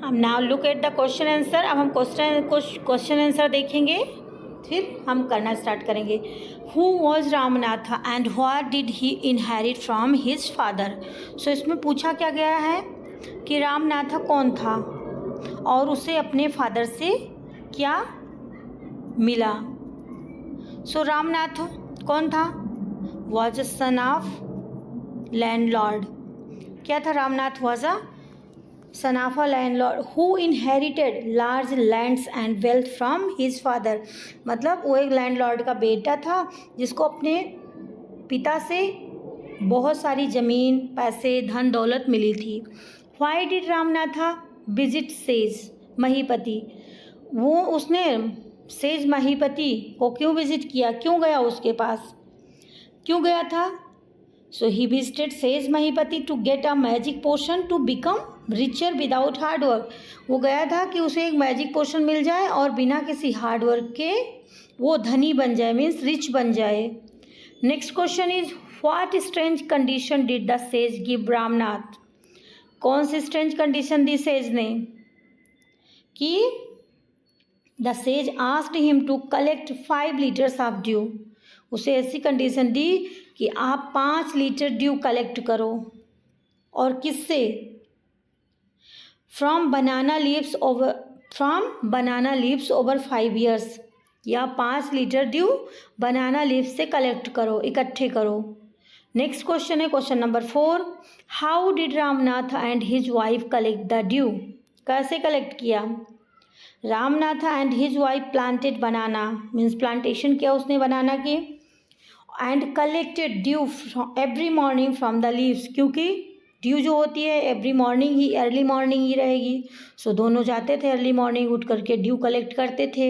हम now look at the question answer. अब हम क्वेश्चन आंसर देखेंगे, फिर हम करना स्टार्ट करेंगे। Who was Ramanatha and what did he inherit from his father. So इसमें पूछा क्या गया है कि रामनाथा कौन था और उसे अपने फादर से क्या मिला। सो रामनाथ कौन था? Was a son of landlord. क्या था? Ramnath was a son of a landlord who inherited large lands and wealth from his father। मतलब वो एक लैंडलॉर्ड का बेटा था जिसको अपने पिता से बहुत सारी ज़मीन, पैसे, धन दौलत मिली थी। Why did Ramanatha visit sage Mahipati. वो उसने सेज महीपति को क्यों विजिट किया, क्यों गया उसके पास, क्यों गया था? So he visited Sage Mahipati to get a magic potion to become richer without hard work। वो गया था कि उसे एक मैजिक पोशन मिल जाए और बिना किसी हार्ड वर्क के वो धनी बन जाए, मीन्स रिच बन जाए। Next question is what strange condition did the sage give Ramnath. कौन सी स्ट्रेंज कंडीशन दी सेज ने कि the sage asked him to collect 5 litres of dew. उसे ऐसी कंडीशन दी कि आप 5 लीटर ड्यू कलेक्ट करो। और किससे? From banana leaves over 5 years. या 5 लीटर ड्यू बनाना लीव्स से कलेक्ट करो, इकट्ठे करो। नेक्स्ट क्वेश्चन है question number 4। How did Ramnath and his wife collect the due. कैसे कलेक्ट किया? Ramnath and his wife planted banana, means plantation किया उसने बनाना की, and collected due every morning from the leaves. क्योंकि ड्यू जो होती है एवरी मॉर्निंग ही, अर्ली मॉर्निंग ही रहेगी। सो दोनों जाते थे अर्ली मॉर्निंग उठ करके ड्यू कलेक्ट करते थे।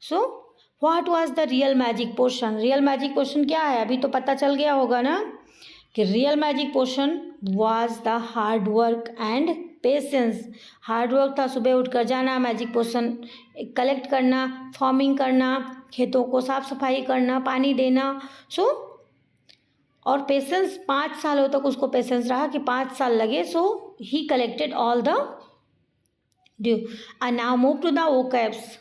So what was the real magic potion. Real magic potion क्या है? अभी तो पता चल गया होगा ना कि real magic potion was the hard work and patience. Hard work था, सुबह उठकर जाना, मैजिक पोशन कलेक्ट करना, फार्मिंग करना, खेतों को साफ सफाई करना, पानी देना। सो और पेशेंस, 5 सालों तक उसको पेशेंस रहा कि 5 साल लगे। So he collected all the dew. And now move to the vocabs.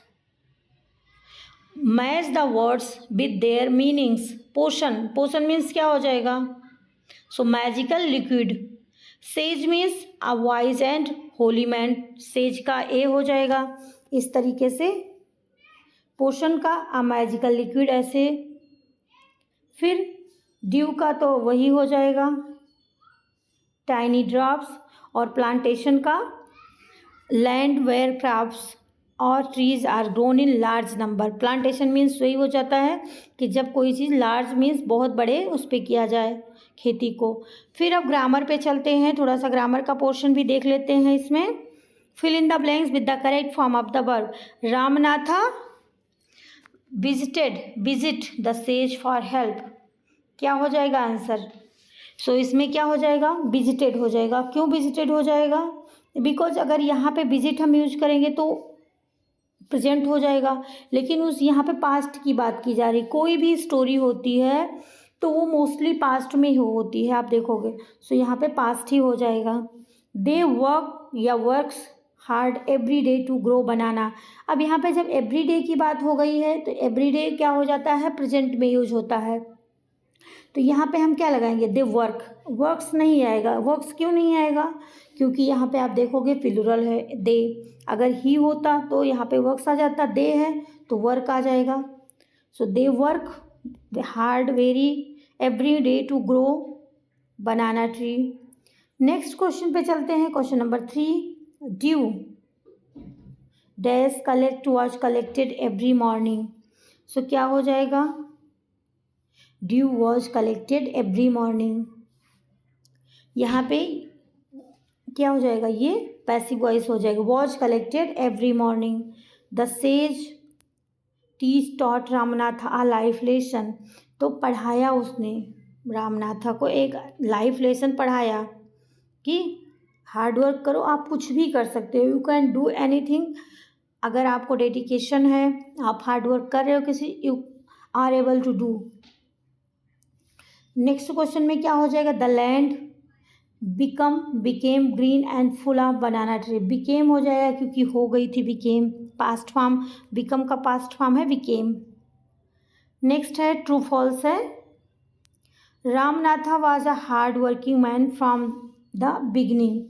Match the words with their meanings. Potion, potion means क्या हो जाएगा? So magical liquid. Sage means a wise and holy man. Sage का a हो जाएगा इस तरीके से। पोशन का अ मैजिकल लिक्विड ऐसे। फिर ड्यू का तो वही हो जाएगा टाइनी ड्रॉप्स। और प्लांटेशन का लैंड वेयर क्रॉप्स और trees are grown in large number. Plantation means वही हो जाता है कि जब कोई चीज़ लार्ज मीन्स बहुत बड़े उस पर किया जाए खेती को। फिर अब ग्रामर पे चलते हैं, थोड़ा सा ग्रामर का पोर्शन भी देख लेते हैं इसमें। Fill in the blanks with the correct form of the verb. Ramnatha visit the sage for help. क्या हो जाएगा आंसर? सो इसमें क्या हो जाएगा? विजिटेड हो जाएगा। क्यों विजिटेड हो जाएगा? बिकॉज अगर यहाँ पे विजिट हम यूज करेंगे तो प्रेजेंट हो जाएगा, लेकिन उस यहाँ पे पास्ट की बात की जा रही। कोई भी स्टोरी होती है तो वो मोस्टली पास्ट में ही होती है, आप देखोगे। सो यहाँ पे पास्ट ही हो जाएगा। दे वर्क या works hard every day to grow banana. अब यहाँ पे जब एवरी डे की बात हो गई है तो एवरी डे क्या हो जाता है? प्रेजेंट में यूज होता है। तो यहाँ पे हम क्या लगाएंगे? They work. वर्क्स नहीं आएगा। वर्क्स क्यों नहीं आएगा? क्योंकि यहाँ पे आप देखोगे प्लूरल है दे। अगर ही होता तो यहाँ पे वर्क्स आ जाता, दे है तो वर्क आ जाएगा। So they work hard very every day to grow banana tree. Next question पे चलते हैं, question number 3। Dew dash collect was collected every morning. So क्या हो जाएगा? Dew was collected every morning. यहाँ पे क्या हो जाएगा? ये पैसिव वॉइस हो जाएगा। Was collected every morning. The sage teach taught Ramnath a life lesson. तो पढ़ाया उसने रामनाथा को एक लाइफ लेसन पढ़ाया कि हार्ड वर्क करो, आप कुछ भी कर सकते हो, यू कैन डू एनीथिंग। अगर आपको डेडिकेशन है, आप हार्ड वर्क कर रहे हो किसी, you are able to do. Next question में क्या हो जाएगा? The land become, became green and full of banana tree. Became हो जाएगा क्योंकि हो गई थी बिकेम, पास्ट फॉर्म, बिकम का पास्ट फॉर्म है बिकेम। नेक्स्ट है ट्रू फॉल्स है, Ramanatha was a hard working man from the beginning.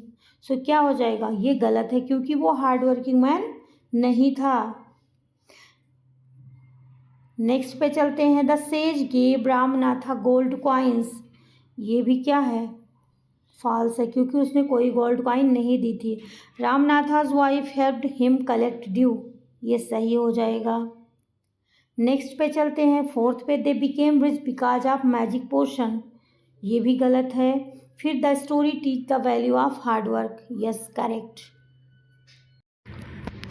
So क्या हो जाएगा, ये गलत है क्योंकि वो हार्ड वर्किंग मैन नहीं था। नेक्स्ट पे चलते हैं, the sage gave Ramanatha gold coins. ये भी क्या है, फॉल्स है क्योंकि उसने कोई गोल्ड कॉइन नहीं दी थी। Ramanatha's wife helped him collect dew, ये सही हो जाएगा। नेक्स्ट पे चलते हैं, फोर्थ पे, they became rich because of magic potion. ये भी गलत है। फिर the story teach the value of hard work, yes correct.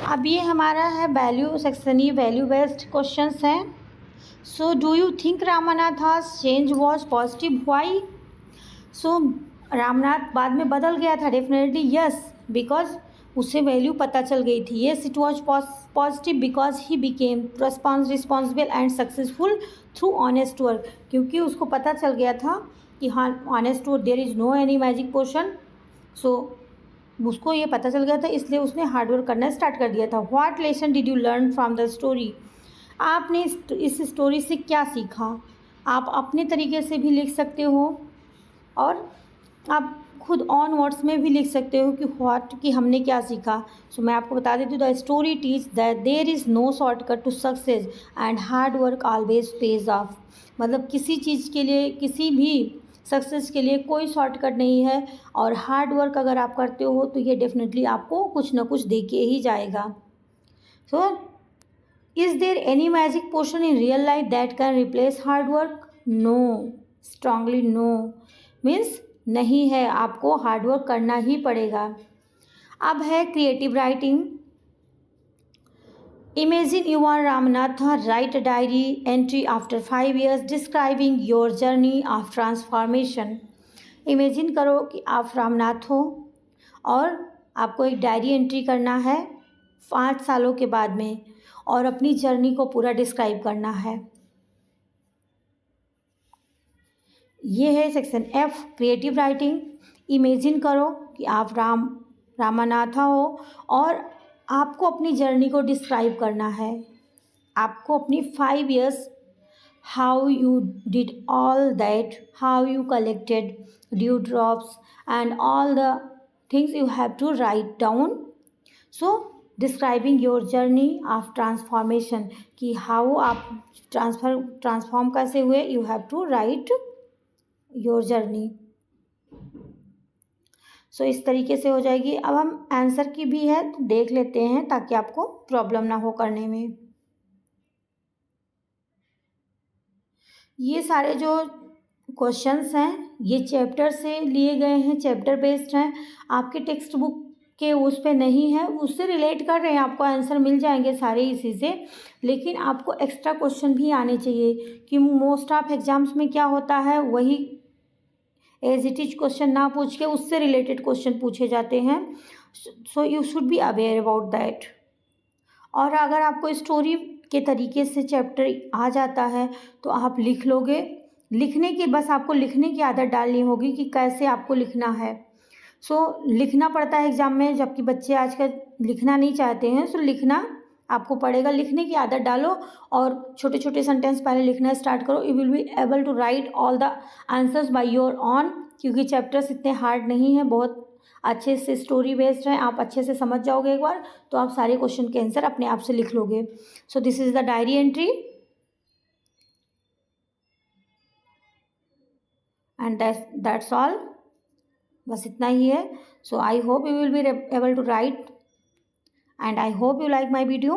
अब ये हमारा है वैल्यू सेक्शन, ये वैल्यू बेस्ड क्वेश्चंस हैं। So do you think Ramanatha's change was positive, why? So Ramnath बाद में बदल गया था, डेफिनेटली यस, बिकॉज उसे वैल्यू पता चल गई थी। Yes it was positive because he became responsible and successful through honest work, क्योंकि उसको पता चल गया था कि हाँ honest work, there is no any magic potion. So उसको ये पता चल गया था, इसलिए उसने हार्डवर्क करना स्टार्ट कर दिया था। What lesson did you learn from the story? आपने इस स्टोरी से क्या सीखा? आप अपने तरीके से भी लिख सकते हो और आप खुद ऑन वर्ड्स में भी लिख सकते हो कि व्हाट, कि हमने क्या सीखा। सो मैं आपको बता देती हूँ, the story teach that there is no shortcut to success and hard work always pays off. मतलब किसी चीज़ के लिए, किसी भी सक्सेस के लिए कोई शॉर्टकट नहीं है, और हार्ड वर्क अगर आप करते हो तो ये डेफिनेटली आपको कुछ ना कुछ दे के ही जाएगा। So is there any magic potion in real life that can replace hard work? No, strongly no, means नहीं है, आपको हार्डवर्क करना ही पड़ेगा। अब है creative writing. Imagine you are Ramnatha, write a diary entry after 5 years describing your journey of transformation. Imagine करो कि आप रामनाथ हो और आपको एक डायरी एंट्री करना है 5 सालों के बाद में, और अपनी जर्नी को पूरा डिस्क्राइब करना है। ये है section F, creative writing. Imagine करो कि आप रामनाथा हो और आपको अपनी जर्नी को डिस्क्राइब करना है। आपको अपनी 5 years, how you did all that, how you collected dew drops and all the things you have to write down. So describing your journey of transformation, कि हाउ आप ट्रांसफॉर्म कैसे हुए, you have to write your journey. So इस तरीके से हो जाएगी। अब हम आंसर की भी है तो देख लेते हैं ताकि आपको प्रॉब्लम ना हो करने में। ये सारे जो क्वेश्चंस हैं ये चैप्टर से लिए गए हैं, चैप्टर बेस्ड हैं, आपके टेक्स्ट बुक के उस पे नहीं है, उससे रिलेट कर रहे हैं, आपको आंसर मिल जाएंगे सारे इसी से। लेकिन आपको एक्स्ट्रा क्वेश्चन भी आने चाहिए कि मोस्ट ऑफ एग्जाम्स में क्या होता है, वही एज इट इज क्वेश्चन ना पूछ के उससे रिलेटेड क्वेश्चन पूछे जाते हैं। So you should be aware about that. और अगर आपको स्टोरी के तरीके से चैप्टर आ जाता है तो आप लिख लोगे। लिखने की, बस आपको लिखने की आदत डालनी होगी कि कैसे आपको लिखना है। सो लिखना पड़ता है एग्ज़ाम में, जबकि बच्चे आजकल लिखना नहीं चाहते हैं। सो लिखना आपको पड़ेगा, लिखने की आदत डालो और छोटे छोटे सेंटेंस पहले लिखना स्टार्ट करो। You will be able to write all the answers by your own, क्योंकि चैप्टर्स इतने हार्ड नहीं हैं, बहुत अच्छे से स्टोरी बेस्ड हैं। आप अच्छे से समझ जाओगे एक बार तो आप सारे क्वेश्चन के आंसर अपने आप से लिख लोगे। So this is the diary entry and that's all, बस इतना ही है। So I hope you will be able to write and I hope you like my video.